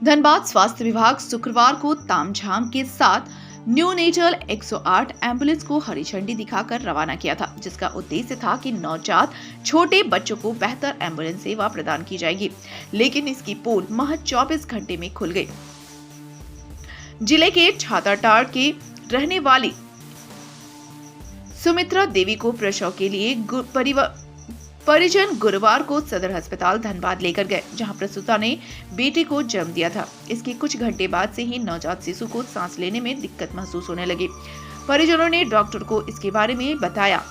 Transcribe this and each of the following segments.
धनबाद स्वास्थ्य विभाग शुक्रवार को तामझाम के साथ न्यूनेटल 108 एम्बुलेंस को हरी झंडी दिखाकर रवाना किया था, जिसका उद्देश्य था कि नवजात छोटे बच्चों को बेहतर एम्बुलेंस सेवा प्रदान की जाएगी। लेकिन इसकी पोल महज 24 घंटे में खुल गई। जिले के छाताटाड़ के रहने वाली सुमित्रा देवी को प्रसव के लिए परिजन गुरुवार को सदर अस्पताल धनबाद लेकर गए, जहां प्रसूता ने बेटे को जन्म दिया था। इसके कुछ घंटे बाद से ही नवजात शिशु को सांस लेने में दिक्कत महसूस होने लगी। परिजनों ने डॉक्टर को इसके बारे में बताया,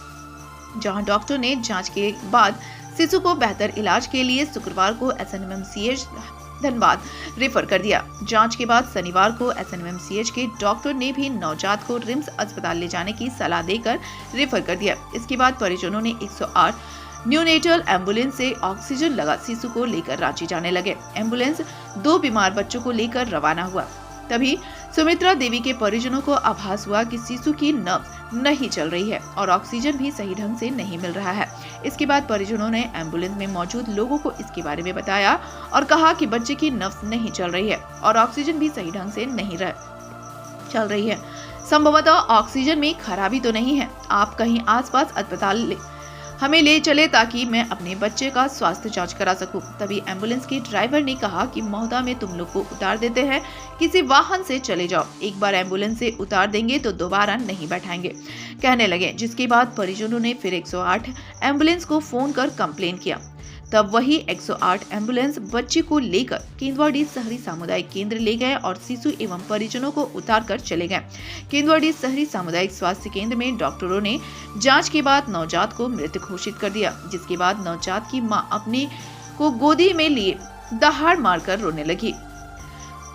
जहां डॉक्टर ने जांच के बाद शिशु को बेहतर इलाज के लिए शुक्रवार को SNMMCH धनबाद रेफर कर दिया। जांच के बाद शनिवार को SNMMCH के डॉक्टर ने भी नवजात को रिम्स अस्पताल ले जाने की सलाह देकर रेफर कर दिया। इसके बाद परिजनों ने 108 न्यूनेटल एम्बुलेंस से ऑक्सीजन लगा शिशु को लेकर रांची जाने लगे। एम्बुलेंस 2 बीमार बच्चों को लेकर रवाना हुआ। तभी सुमित्रा देवी के परिजनों को आभास हुआ कि शिशु की नब्ज नहीं चल रही है और ऑक्सीजन भी सही ढंग से नहीं मिल रहा है। इसके बाद परिजनों ने एम्बुलेंस में मौजूद लोगों को इसके बारे में बताया और कहा कि बच्चे की नब्ज नहीं चल रही है और ऑक्सीजन भी सही ढंग से नहीं चल रही है। संभवतः ऑक्सीजन में खराबी तो नहीं है, आप कहीं आसपास अस्पताल हमें ले चले ताकि मैं अपने बच्चे का स्वास्थ्य जांच करा सकूं। तभी एम्बुलेंस के ड्राइवर ने कहा कि महोदय में तुम लोग को उतार देते हैं, किसी वाहन से चले जाओ, एक बार एम्बुलेंस से उतार देंगे तो दोबारा नहीं बैठाएंगे, कहने लगे। जिसके बाद परिजनों ने फिर 108 एम्बुलेंस को फोन कर कंप्लेन किया। तब वही 108 एम्बुलेंस बच्चे को लेकर केंदुआडीह शहरी सामुदायिक केंद्र ले गए और शिशु एवं परिजनों को उतार कर चले गए। केंदुआडीह शहरी सामुदायिक स्वास्थ्य केंद्र में डॉक्टरों ने जांच के बाद नवजात को मृत घोषित कर दिया। जिसके बाद नवजात की मां अपने को गोदी में लिए दहाड़ मारकर रोने लगी।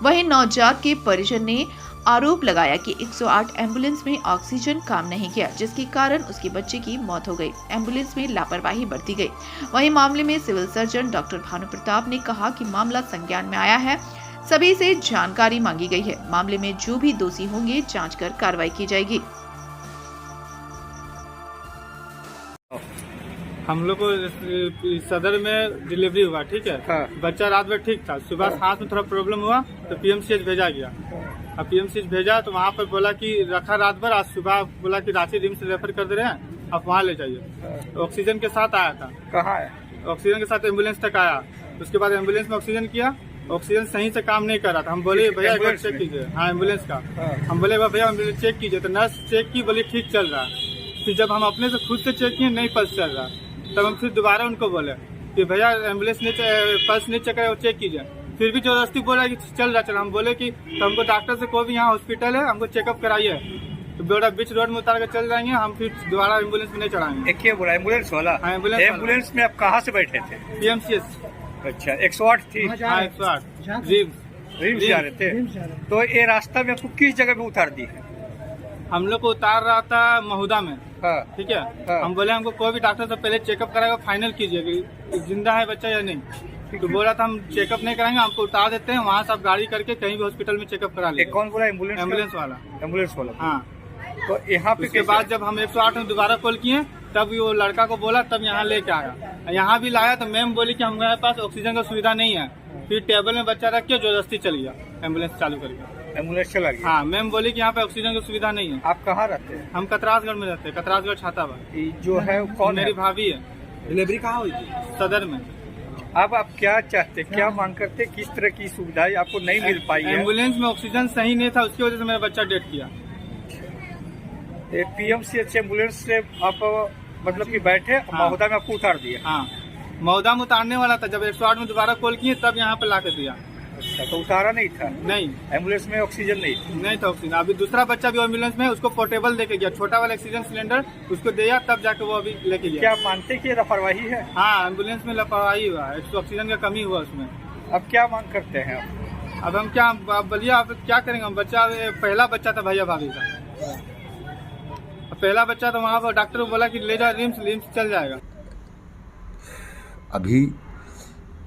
वहीं नवजात के परिजन ने आरोप लगाया कि 108 एम्बुलेंस में ऑक्सीजन काम नहीं किया, जिसके कारण उसके बच्चे की मौत हो गई। एम्बुलेंस में लापरवाही बरती गई। वहीं मामले में civil surgeon doctor Bhanu Pratap ने कहा कि मामला संज्ञान में आया है, सभी से जानकारी मांगी गई है। मामले में जो भी दोषी होंगे जांच कर कार्रवाई की जाएगी। हम लोग को सदर में डिलीवरी हुआ, ठीक है। हाँ। बच्चा रात भर ठीक था, सुबह सांस में थोड़ा प्रॉब्लम हुआ तो PMCH भेजा गया। अब PMCH भेजा तो वहाँ पर बोला कि रखा रात भर, आज सुबह बोला कि रांची रिम्स रेफर कर दे रहे हैं, आप वहाँ ले जाइए। तो ऑक्सीजन के साथ आया था। कहाँ है? ऑक्सीजन के साथ एम्बुलेंस तक आया। उसके बाद एम्बुलेंस में ऑक्सीजन किया, ऑक्सीजन सही से काम नहीं कर रहा था। हम बोले भैया एक बार चेक कीजिए। हाँ, एम्बुलेंस का। हम बोले भैया एम्बुलेंस चेक कीजिए, तो नर्स चेक की, बोली ठीक चल रहा है। फिर जब हम अपने से खुद से चेक किए, नहीं पल्स चल रहा, तब हम फिर दोबारा उनको बोले कि भैया एम्बुलेंस नहीं पल्स नहीं चेक है, चेक कीजिए। फिर भी जबरदस्ती बोला कि चल रहा चल। हम बोले कि तो हमको डॉक्टर से कोई भी यहाँ हॉस्पिटल है, हमको चेकअप कराइए। तो बेटा बीच रोड में उतार कर चल जाएंगे, हम फिर दोबारा एम्बुलेंस में नहीं चढ़ाएंगे। क्या बोला एम्बुलेंस वाला? हाँ, एम्बुलेंस में आप कहाँ से बैठे थे? PMCH। अच्छा, 108 थी। हाँ, 108 रिम्स जा रहे थे। तो ये रास्ता में आपको किस जगह पे उतार दी है? हम लोग को उतार रहा था महुदा में। हाँ। ठीक है। हाँ। हम बोले हमको कोई भी डॉक्टर से पहले चेकअप कराएगा, फाइनल कीजिए कि जिंदा है बच्चा या नहीं। तो बोला था हम चेकअप नहीं कराएंगे, हमको उतार देते हैं, वहाँ से आप गाड़ी करके कहीं भी हॉस्पिटल में चेकअप करा लीजिए। कौन बोला? एम्बुलेंस वाला। एम्बुलेंस वाला। हाँ। तो यहाँ पे उसके बाद जब हम 108 में दोबारा कॉल किए, तब वो लड़का को बोला, तब यहाँ लेके आया। यहाँ भी लाया तो मैम बोली कि हमारे पास ऑक्सीजन का सुविधा नहीं है। फिर टेबल में बच्चा रख के जबरदस्ती चल गया, एम्बुलेंस चालू करके। एम्बुलेंस चला गया? हाँ, मैम बोली कि यहाँ पे ऑक्सीजन की सुविधा नहीं है। आप कहाँ रहते हैं? हम कतरासगढ़ में रहते हैं, कतरासगढ़ छाताबाद। जो है कौन? मेरी भाभी है। डिलीवरी कहाँ हुई थी? सदर में। अब आप क्या चाहते, क्या मांग करते, किस तरह की सुविधाएं आपको नहीं मिल पाई है? एम्बुलेंस में ऑक्सीजन सही नहीं था, उसकी वजह से मेरा बच्चा डेथ किया। PMCH एम्बुलेंस से आप मतलब कि बैठे, हाँ। महोदा में आपको उतार दिया? हाँ, महुदा में उतारने वाला था, जब 108 में दोबारा कॉल किए तब यहाँ पे ला के दिया। अच्छा, तो उतारा नहीं था? नहीं, एम्बुलेंस में ऑक्सीजन नहीं था ऑक्सीजन। अभी दूसरा बच्चा भी एम्बुलेंस में, उसको पोर्टेबल देके गया, छोटा वाला ऑक्सीजन सिलेंडर उसको दिया, तब जाके वो अभी लेके गया। क्या मानते कि लापरवाही है? हाँ, एम्बुलेंस में लापरवाही हुआ, ऑक्सीजन का कमी हुआ उसमें। अब क्या मांग करते हैं आप? अब हम क्या बोलिए, आप क्या करेंगे? हम बच्चा पहला बच्चा था भैया भाभी का, पहला बच्चा तो वहाँ पर डॉक्टर बोला कि ले जा रिम्स चल जाएगा। अभी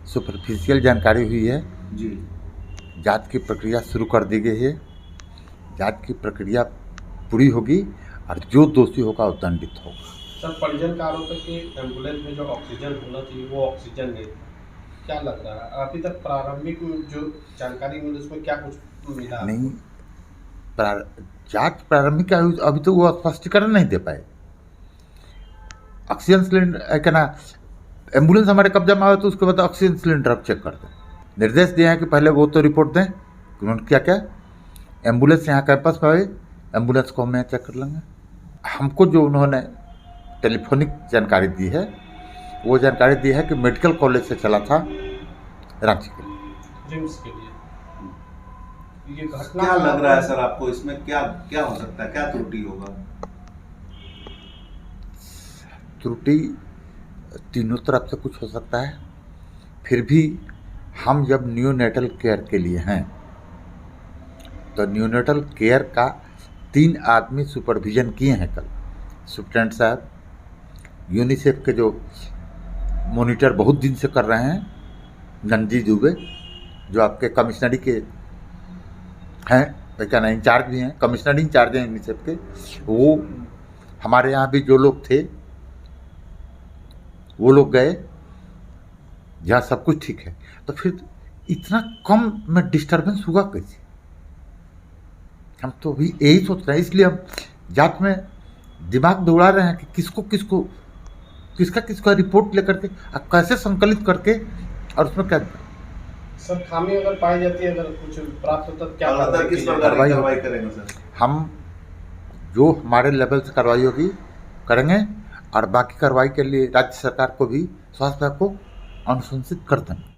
सुपरफिशियल जानकारी हुई है जी। जांच की प्रक्रिया शुरू कर दी गई है। जांच की प्रक्रिया पूरी होगी और जो दोषी होगा वो दंडित होगा। सर, परिजन का आरोप है कि एम्बुलेंस में जो ऑक्सीजन होना चाहिए वो ऑक्सीजन नहीं। क्या लग रहा है अभी तक प्रारंभिक जो जानकारी मिली उसमें क्या कुछ मिला? नहीं, जांच प्रारंभिक अभी तो वो स्पष्टीकरण नहीं दे पाए। ऑक्सीजन सिलेंडर क्या ना, एम्बुलेंस हमारे कब्जा में आए तो उसके बाद ऑक्सीजन सिलेंडर आप चेक कर दें। निर्देश दिए हैं कि पहले वो तो रिपोर्ट दें कि उन्होंने क्या क्या। एम्बुलेंस यहाँ कैंपस में आए, एम्बुलेंस को हम यहाँ चेक कर लेंगे। हमको जो उन्होंने टेलीफोनिक जानकारी दी है, वो जानकारी दी है कि मेडिकल कॉलेज से चला था रांची के लिए, रिम्स के लिए। ये घटना क्या लग रहा है सर आपको, इसमें क्या क्या हो सकता है, क्या त्रुटि होगा? त्रुटि तीनों तरफ से कुछ हो सकता है। फिर भी हम जब न्यूनेटल केयर के लिए हैं तो न्यूनेटल केयर का 3 आदमी सुपरविजन किए हैं कल। सुप्रेंट साहब, यूनिसेफ के जो मॉनिटर बहुत दिन से कर रहे हैं, नंजी दुबे, जो आपके कमिश्नरी के हैं, क्या ना इंचार्ज भी हैं, कमिश्नरी इंचार्ज हैं यूनिसेफ के। वो हमारे यहाँ भी जो लोग थे वो लोग गए जहाँ सब कुछ ठीक है। तो फिर इतना कम में डिस्टरबेंस हुआ कैसे? हम तो अभी यही सोच रहे हैं, इसलिए हम जांच में दिमाग दौड़ा रहे हैं कि किसका रिपोर्ट लेकर के कैसे संकलित करके और उसमें क्या सर खामी अगर पाई जाती है, अगर कुछ प्राप्त होता है, क्या लगातार किस प्रकार की कार्रवाई करेंगे सर? हम जो हमारे लेवल से कार्रवाई होगी करेंगे, और बाकी कार्रवाई के लिए राज्य सरकार को भी, स्वास्थ्य विभाग को अनुशंसित कर देंगे।